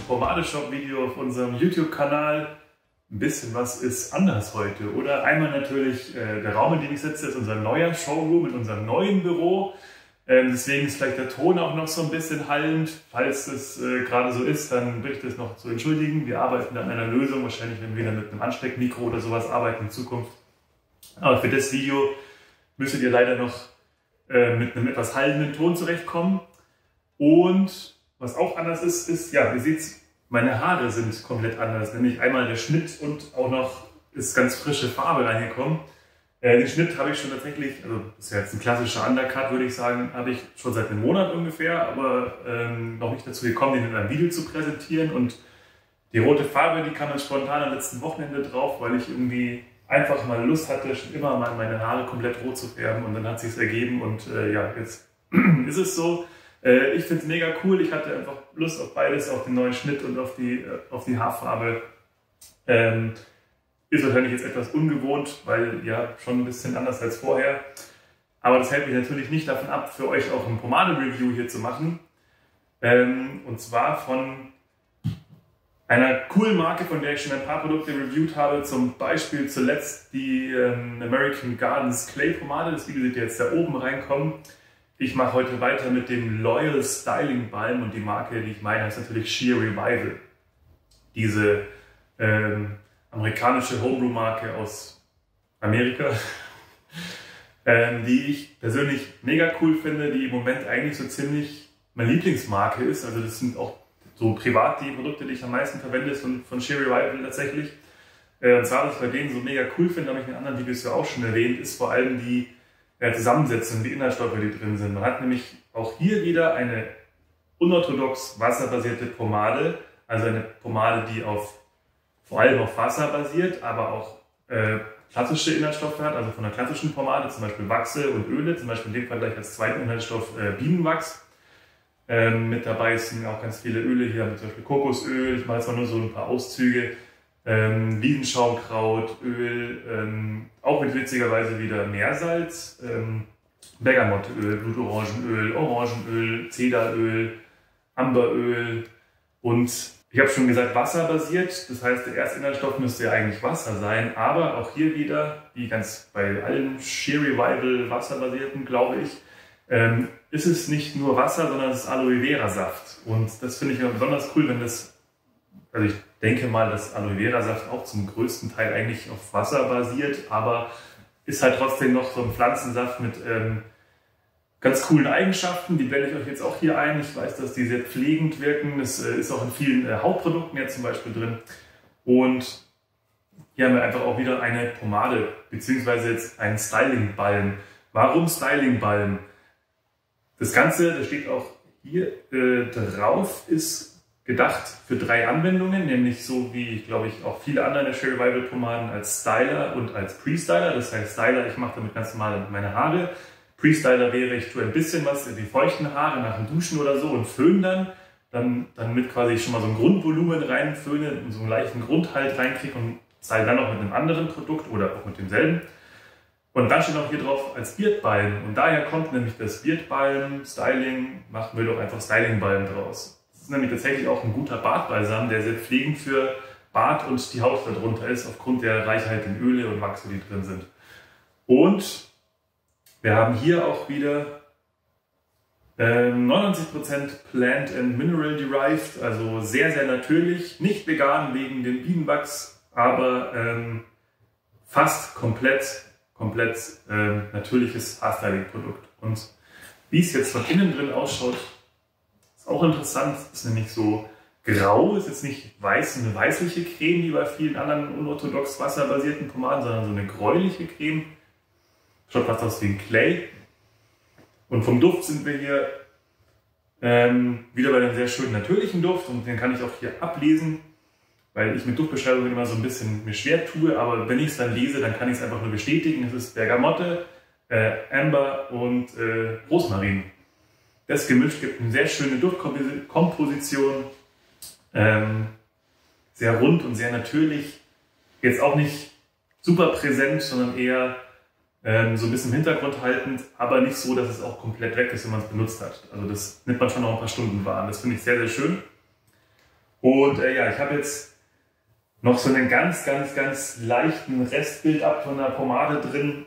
Pomade-Shop-Video auf unserem YouTube-Kanal. Ein bisschen was ist anders heute, oder? Einmal natürlich der Raum, in dem ich sitze, ist unser neuer Showroom in unserem neuen Büro. Deswegen ist vielleicht der Ton auch noch so ein bisschen hallend. Falls es gerade so ist, dann bitte ich das noch zu entschuldigen. Wir arbeiten an einer Lösung, wahrscheinlich wenn wir wieder mit einem Ansteckmikro oder sowas arbeiten in Zukunft. Aber für das Video müsstet ihr leider noch mit einem etwas hallenden Ton zurechtkommen. Und was auch anders ist, ja, ihr seht, meine Haare sind komplett anders. Nämlich einmal der Schnitt und auch noch ist ganz frische Farbe reingekommen. Den Schnitt habe ich schon tatsächlich, also das ist ja jetzt ein klassischer Undercut, würde ich sagen, habe ich schon seit einem Monat ungefähr, aber noch nicht dazu gekommen, den in einem Video zu präsentieren. Und die rote Farbe, die kam dann spontan am letzten Wochenende drauf, weil ich irgendwie einfach mal Lust hatte, schon immer mal meine Haare komplett rot zu färben, und dann hat es sich ergeben und ja, jetzt ist es so. Ich finde es mega cool, ich hatte einfach Lust auf beides, auf den neuen Schnitt und auf die Haarfarbe. Ist wahrscheinlich jetzt etwas ungewohnt, weil ja schon ein bisschen anders als vorher. Aber das hält mich natürlich nicht davon ab, für euch auch ein Pomade-Review hier zu machen. Und zwar von einer coolen Marke, von der ich schon ein paar Produkte reviewt habe. Zum Beispiel zuletzt die American Gardens Clay Pomade. Das Video seht ihr jetzt da oben reinkommen. Ich mache heute weiter mit dem Loyal Styling Balm, und die Marke, die ich meine, ist natürlich Sheer Revival. Diese amerikanische Homebrew-Marke aus Amerika, die ich persönlich mega cool finde, die im Moment eigentlich so ziemlich meine Lieblingsmarke ist. Also das sind auch so privat die Produkte, die ich am meisten verwende, von Sheer Revival tatsächlich. Und zwar, was ich bei denen so mega cool finde, habe ich in anderen Videos ja auch schon erwähnt, ist vor allem die Zusammensetzung, die Inhaltsstoffe, die drin sind. Man hat nämlich auch hier wieder eine unorthodox wasserbasierte Pomade, also eine Pomade, die vor allem auf Wasser basiert, aber auch klassische Inhaltsstoffe hat, also von einer klassischen Pomade, zum Beispiel Wachse und Öle, zum Beispiel in dem Fall gleich als zweiten Inhaltsstoff Bienenwachs. Mit dabei sind auch ganz viele Öle hier, zum Beispiel Kokosöl, ich mache jetzt mal nur so ein paar Auszüge, Wiesenschaumkrautöl, auch mit witzigerweise wieder Meersalz, Bergamotteöl, Blutorangenöl, Orangenöl, Zedaröl, Amberöl und ich habe schon gesagt, wasserbasiert. Das heißt, der erste Inhaltsstoff müsste ja eigentlich Wasser sein, aber auch hier wieder, wie ganz bei allen Sheer Revival wasserbasierten, glaube ich, ist es nicht nur Wasser, sondern es ist Aloe Vera Saft. Und das finde ich ja besonders cool, wenn das, also ich denke mal, dass Aloe Vera Saft auch zum größten Teil eigentlich auf Wasser basiert, aber ist halt trotzdem noch so ein Pflanzensaft mit ganz coolen Eigenschaften. Die blende ich euch jetzt auch hier ein. Ich weiß, dass die sehr pflegend wirken. Das ist auch in vielen Hautprodukten jetzt zum Beispiel drin. Und hier haben wir einfach auch wieder eine Pomade, beziehungsweise jetzt einen Styling-Balm. Warum Styling-Balm? Das Ganze, das steht auch hier drauf, ist gedacht für 3 Anwendungen, nämlich so wie, glaube ich, auch viele andere Sheer Revival Pomaden als Styler und als Pre-Styler. Das heißt, Styler, ich mache damit ganz normal meine Haare. Pre-Styler wäre, ich tue ein bisschen was in die feuchten Haare nach dem Duschen oder so und föhne dann mit quasi schon mal so ein Grundvolumen reinföhne und so einen leichten Grundhalt reinkriege und style dann auch mit einem anderen Produkt oder auch mit demselben. Und dann steht auch hier drauf als Beardbalm, und daher kommt nämlich das Beardbalm Styling, machen wir doch einfach Styling-Balm draus. Das ist nämlich tatsächlich auch ein guter Bartbalsam, der sehr pflegend für Bart und die Haut darunter ist, aufgrund der reichhaltigen Öle und Wachse, die drin sind. Und wir haben hier auch wieder 99% Plant and Mineral Derived, also sehr, sehr natürlich, nicht vegan wegen dem Bienenwachs, aber fast komplett natürliches Haarstyling-Produkt. Und wie es jetzt von innen drin ausschaut, ist auch interessant. Ist nämlich so grau, ist jetzt nicht weiß, eine weißliche Creme wie bei vielen anderen unorthodox wasserbasierten Pomaden, sondern so eine gräuliche Creme. Schaut fast aus wie ein Clay. Und vom Duft sind wir hier wieder bei einem sehr schönen natürlichen Duft, und den kann ich auch hier ablesen, weil ich mit Duftbeschreibungen immer so ein bisschen mir schwer tue, aber wenn ich es dann lese, dann kann ich es einfach nur bestätigen. Es ist Bergamotte, Amber und Rosmarin. Das Gemisch gibt eine sehr schöne Duftkomposition, sehr rund und sehr natürlich. Jetzt auch nicht super präsent, sondern eher so ein bisschen im Hintergrund haltend, aber nicht so, dass es auch komplett weg ist, wenn man es benutzt hat. Also das nimmt man schon noch ein paar Stunden wahr. Das finde ich sehr, sehr schön. Und ja, ich habe jetzt noch so einen ganz leichten Restbuild-up von der Pomade drin.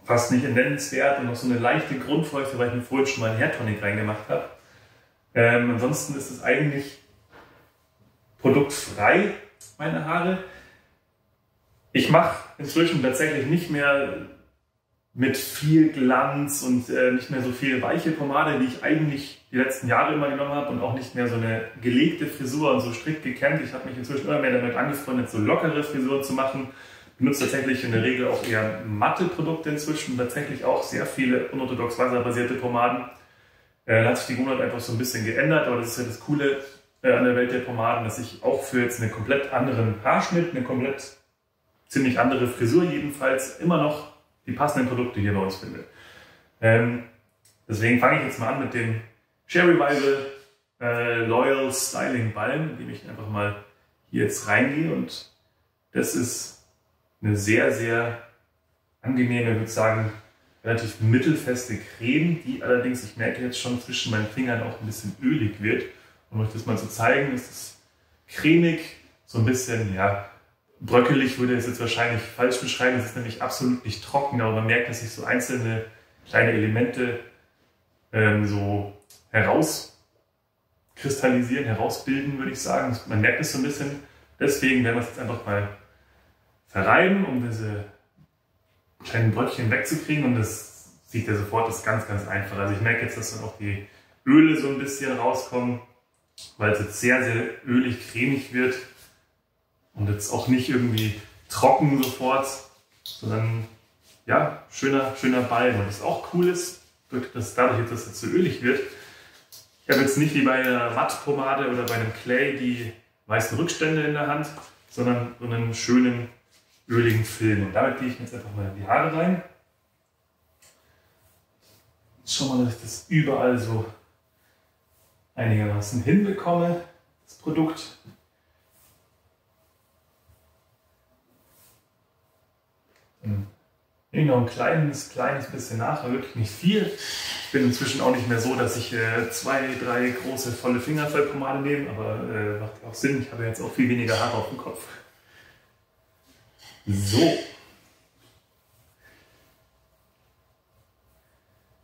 Fast nicht nennenswert und noch so eine leichte Grundfeuchte, weil ich mir vorhin schon mal einen Hair Tonic reingemacht habe. Ansonsten ist es eigentlich produktfrei, meine Haare. Ich mache inzwischen tatsächlich nicht mehr mit viel Glanz und nicht mehr so viel weiche Pomade, wie ich eigentlich die letzten Jahre immer genommen habe und auch nicht mehr so eine gelegte Frisur und so strikt gekämmt. Ich habe mich inzwischen immer mehr damit angefreundet, so lockere Frisuren zu machen. Ich benutze tatsächlich in der Regel auch eher matte Produkte inzwischen, tatsächlich auch sehr viele unorthodox wasserbasierte Pomaden. Da hat sich die Gewohnheit einfach so ein bisschen geändert, aber das ist ja das Coole an der Welt der Pomaden, dass ich auch für jetzt einen komplett anderen Haarschnitt, eine komplett ziemlich andere Frisur jedenfalls, immer noch die passenden Produkte hier bei uns finde. Deswegen fange ich jetzt mal an mit dem Cherry Revival Loyal Styling Balm, indem ich einfach mal hier jetzt reingehe, und das ist eine sehr angenehme, würde ich sagen, relativ mittelfeste Creme, die allerdings, ich merke jetzt schon, zwischen meinen Fingern auch ein bisschen ölig wird. Um euch das mal zu zeigen, ist es cremig, so ein bisschen, ja, bröckelig würde ich es jetzt wahrscheinlich falsch beschreiben. Es ist nämlich absolut nicht trocken, aber man merkt, dass sich so einzelne kleine Elemente so herauskristallisieren, herausbilden, würde ich sagen. Man merkt es so ein bisschen. Deswegen werden wir es jetzt einfach mal verreiben, um diese kleinen Bröckchen wegzukriegen, und das sieht ja sofort, das ist ganz einfach. Also ich merke jetzt, dass dann auch die Öle so ein bisschen rauskommen, weil es jetzt sehr ölig, cremig wird und jetzt auch nicht irgendwie trocken sofort, sondern ja, schöner Balm. Und was auch cool ist, dass dadurch, dass es so ölig wird, ich habe jetzt nicht wie bei einer Mattpomade oder bei einem Clay die weißen Rückstände in der Hand, sondern so einen schönen öligen Film. Und damit gehe ich jetzt einfach mal in die Haare rein. Schau mal, dass ich das überall so einigermaßen hinbekomme, das Produkt. Dann nehme ich noch ein kleines bisschen nach, aber wirklich nicht viel. Ich bin inzwischen auch nicht mehr so, dass ich 2, 3 große volle Finger voll Pomade nehme, aber macht auch Sinn, ich habe jetzt auch viel weniger Haare auf dem Kopf. So.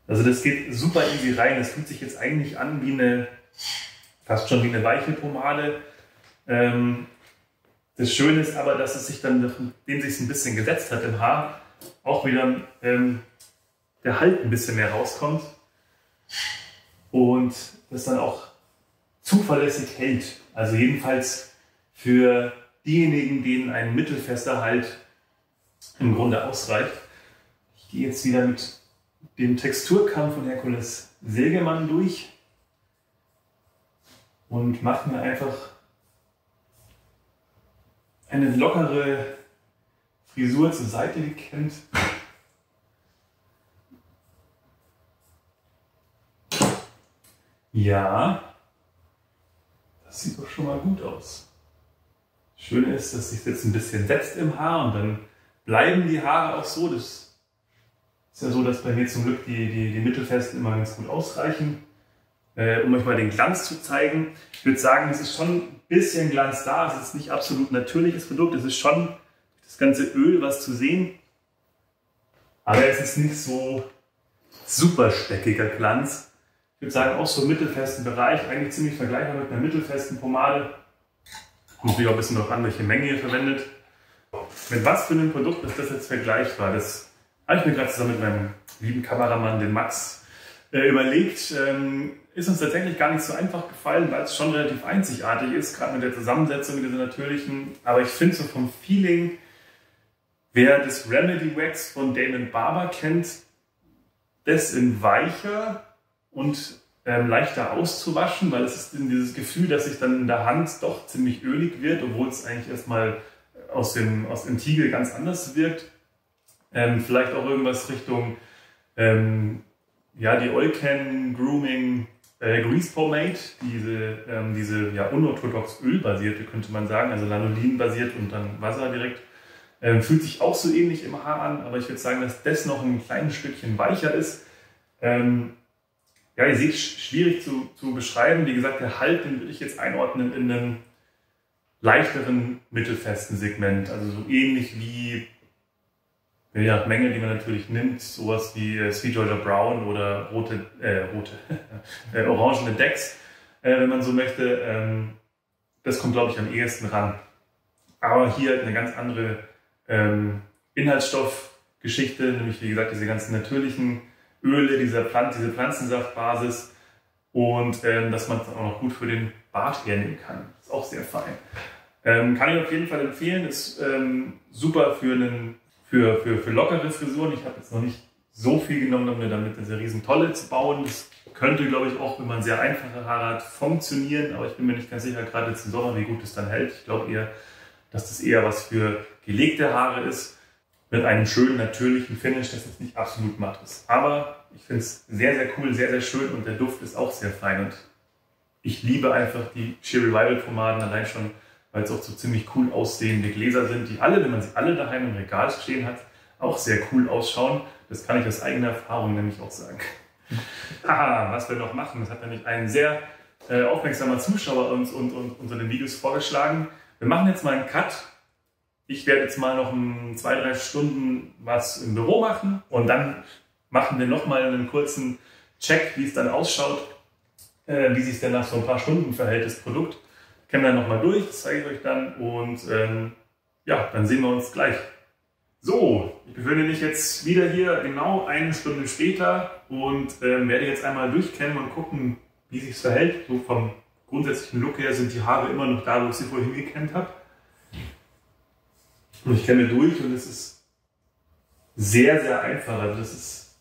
Also das geht super easy rein. Es fühlt sich jetzt eigentlich an wie fast schon wie eine weiche Pomade. Das Schöne ist aber, dass es sich dann, nachdem es sich ein bisschen gesetzt hat im Haar, auch wieder der Halt ein bisschen mehr rauskommt und das dann auch zuverlässig hält. Also jedenfalls für diejenigen, denen ein mittelfester Halt im Grunde ausreicht. Ich gehe jetzt wieder mit dem Texturkamm von Herkules Sägemann durch und mache mir einfach eine lockere Frisur zur Seite gekämmt. Ja, das sieht doch schon mal gut aus. Schön ist, dass sich jetzt ein bisschen setzt im Haar und dann bleiben die Haare auch so. Das ist ja so, dass bei mir zum Glück die Mittelfesten immer ganz gut ausreichen. Um euch mal den Glanz zu zeigen. Ich würde sagen, es ist schon ein bisschen Glanz da. Es ist nicht absolut natürliches Produkt. Es ist schon das ganze Öl, was zu sehen. Aber es ist nicht so super speckiger Glanz. Ich würde sagen, auch so im mittelfesten Bereich. Eigentlich ziemlich vergleichbar mit einer mittelfesten Pomade. Kommt natürlich auch ein bisschen darauf an, welche Menge ihr verwendet. Mit was für einem Produkt ist das jetzt vergleichbar? Das habe ich mir gerade zusammen mit meinem lieben Kameramann, den Max, überlegt. Ist uns tatsächlich gar nicht so einfach gefallen, weil es schon relativ einzigartig ist, gerade mit der Zusammensetzung dieser natürlichen. Aber ich finde so vom Feeling, wer das Remedy Wax von Damon Barber kennt, das in weicher und leichter auszuwaschen, weil es ist dieses Gefühl, dass sich dann in der Hand doch ziemlich ölig wird, obwohl es eigentlich erstmal aus dem Tiegel ganz anders wirkt. Vielleicht auch irgendwas Richtung ja, die Olcan Grooming Grease Pomade, diese ja, unorthodox ölbasierte, könnte man sagen, also Lanolin basiert und dann Wasser direkt. Fühlt sich auch so ähnlich im Haar an, aber ich würde sagen, dass das noch ein kleines Stückchen weicher ist. Ja, ihr seht, schwierig zu beschreiben. Wie gesagt, der Halt, den würde ich jetzt einordnen in einen leichteren, mittelfesten Segment. Also so ähnlich wie, je nach Menge, die man natürlich nimmt, sowas wie Sweet Georgia Brown oder orangene Decks, wenn man so möchte. Das kommt, glaube ich, am ehesten ran. Aber hier eine ganz andere Inhaltsstoffgeschichte, nämlich wie gesagt diese ganzen natürlichen Öle, diese Pflanzensaftbasis und dass man es auch noch gut für den Bart hernehmen kann. Ist auch sehr fein. Kann ich auf jeden Fall empfehlen, ist super für lockere Frisuren. Ich habe jetzt noch nicht so viel genommen, um mir damit eine riesen Tolle zu bauen. Das könnte, glaube ich, auch, wenn man sehr einfache Haare hat, funktionieren, aber ich bin mir nicht ganz sicher, gerade jetzt im Sommer, wie gut es dann hält. Ich glaube eher, dass das eher was für gelegte Haare ist, mit einem schönen, natürlichen Finish, das jetzt nicht absolut matt ist. Aber ich finde es sehr, sehr cool, sehr, sehr schön und der Duft ist auch sehr fein. Und ich liebe einfach die Sheer Revival Pomaden, allein schon, weil es auch so ziemlich cool aussehende Gläser sind, die alle, wenn man sie alle daheim im Regal stehen hat, auch sehr cool ausschauen. Das kann ich aus eigener Erfahrung nämlich auch sagen. Haha, was wir noch machen, das hat nämlich ein sehr aufmerksamer Zuschauer uns unter den Videos vorgeschlagen. Wir machen jetzt mal einen Cut. Ich werde jetzt mal noch 2-3 Stunden was im Büro machen und dann machen wir nochmal einen kurzen Check, wie es dann ausschaut, wie sich denn nach so ein paar Stunden verhält, das Produkt. Kennen wir dann nochmal durch, das zeige ich euch dann und ja, dann sehen wir uns gleich. So, ich befinde mich jetzt wieder hier genau 1 Stunde später und werde jetzt einmal durchkämmen und gucken, wie sich es verhält. So vom grundsätzlichen Look her sind die Haare immer noch da, wo ich sie vorhin gekämmt habe. Und ich kämme durch und es ist sehr, sehr einfach. Also das ist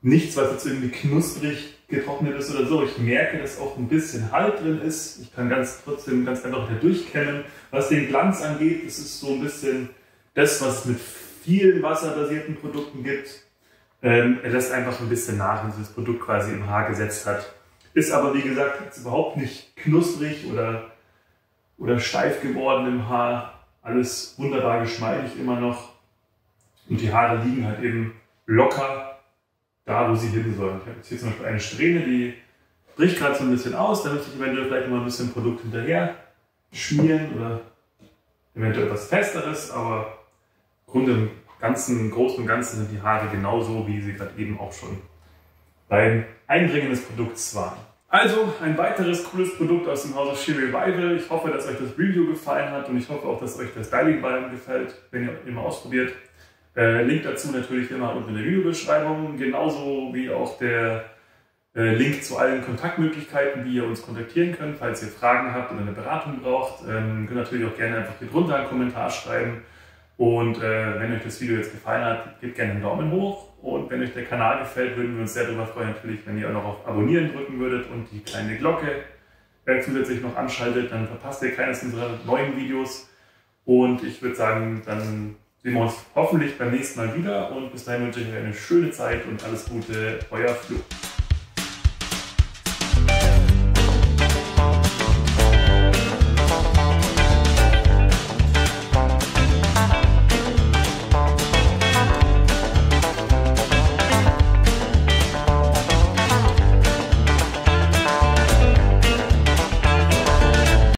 nichts, was jetzt irgendwie knusprig getrocknet ist oder so. Ich merke, dass auch ein bisschen Halt drin ist. Ich kann trotzdem ganz einfach wieder durchkämmen. Was den Glanz angeht, das ist so ein bisschen das, was es mit vielen wasserbasierten Produkten gibt. Er lässt einfach ein bisschen nach, wenn sich das Produkt quasi im Haar gesetzt hat. Ist aber, wie gesagt, jetzt überhaupt nicht knusprig oder steif geworden im Haar. Alles wunderbar geschmeidig immer noch. Und die Haare liegen halt eben locker da, wo sie hin sollen. Ich habe jetzt hier zum Beispiel eine Strähne, die bricht gerade so ein bisschen aus. Da müsste ich eventuell vielleicht noch ein bisschen Produkt hinterher schmieren oder eventuell etwas Festeres. Aber im Großen und Ganzen sind die Haare genauso, wie sie gerade eben auch schon beim Einbringen des Produkts waren. Also ein weiteres cooles Produkt aus dem Hause Sheer Revival. Ich hoffe, dass euch das Review gefallen hat und ich hoffe auch, dass euch das Styling Balm gefällt, wenn ihr immer ausprobiert. Link dazu natürlich immer unten in der Videobeschreibung, genauso wie auch der Link zu allen Kontaktmöglichkeiten, wie ihr uns kontaktieren könnt, falls ihr Fragen habt oder eine Beratung braucht. Könnt natürlich auch gerne einfach hier drunter einen Kommentar schreiben. Und wenn euch das Video jetzt gefallen hat, gebt gerne einen Daumen hoch. Und wenn euch der Kanal gefällt, würden wir uns sehr darüber freuen, natürlich, wenn ihr auch noch auf Abonnieren drücken würdet und die kleine Glocke zusätzlich noch anschaltet. Dann verpasst ihr keines unserer neuen Videos. Und ich würde sagen, dann sehen wir uns hoffentlich beim nächsten Mal wieder. Und bis dahin wünsche ich euch eine schöne Zeit und alles Gute, euer Flo.